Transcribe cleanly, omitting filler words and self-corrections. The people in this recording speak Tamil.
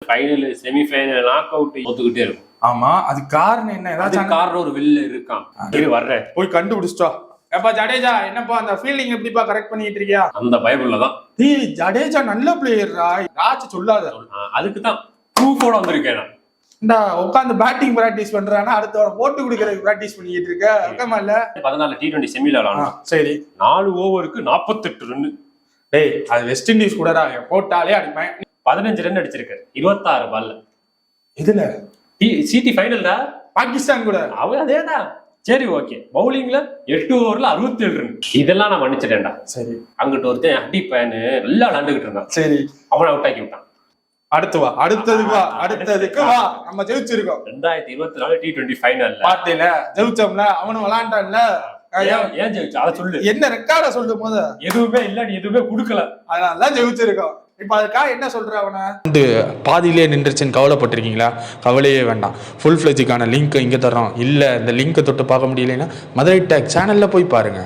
ஃபைனல் செமிஃபைனல் நாக் அவுட் ஒத்துக்கிட்டே இருக்கும். ஆமா, அது காரணம் என்ன? ஏதாச்சும் காரணம் ஒரு வெளில இருக்கான். இரு வர்றேன், போய் கண்டுபிடிச்சிட்டா. ஏப்பா ஜடேஜா, என்னப்பா அந்த ஃபீல்டிங் எப்படிப்பா கரெக்ட் பண்ணிட்டு இருக்கியா? அந்த பைபிள்ல தான். ஜடேஜா நல்ல பிளேயர்ரா, ராஜ் சொல்லாத. அதுக்கு தான் ப்ரூஃபோட வந்திருக்கேன் நான். உட்காந்து பேட்டிங் பிராக்டிஸ் பண்றானா, அடுத்தவன போட்டு குடுக்கறதுக்கு பிராக்டிஸ் பண்ணிட்டு இருக்க. அக்கமா இல்ல 14 T20 செமில விளையாடணும். சரி, 4 ஓவருக்கு 48 ரன். டேய், அது வெஸ்ட் இண்டீஸ் கூடடா, போட்டாலே அடிப்பேன். 15 ரன் அடிச்சிருக்காரு 26 பால்ல. இதுல சிடி ஃபைனல்டா, பாகிஸ்தான் கூட. அவன் அதேதான். சரி ஓகே, பவுலிங்ல 8 ஓவர்ல 67 ரன். இதெல்லாம் நான் மன்னிச்சிட்டேன்டா. சரி, அங்கிட்டு ஒருத்தன் அடிப்பேன்னு நல்லா விளாண்டுகிட்டு இருந்தான். சரி, அவனை அவுட் ஆக்கி விட்டான். அடுத்ததுக்கு வா, நம்ம ஜெயிச்சிருக்கோம். 2024 T20 ஃபைனல்ல பாத்தீல, ஜெயிச்சோம்ல. அவனும் விளையாண்டான்ல. ஏன் ஜெயிச்சா அதை சொல்லு. என்ன ரெக்கார்ட சொல்லு போது. எதுவுமே இல்ல, நீ எதுவுமே கொடுக்கல, அதனால ஜெயிச்சிருக்கோம். இப்ப அதுக்காக என்ன சொல்ற? அவனை பாதியிலே நின்றுச்சுன்னு கவலைப்பட்டிருக்கீங்களா? கவலையே வேண்டாம். ஃபுல் ஃபிளெஜுக்கான லிங்க் இங்கே தர்றோம். இல்லை இந்த லிங்கை தொட்டு பார்க்க முடியலைன்னா மதுரை டேக் சேனலில் போய் பாருங்கள்.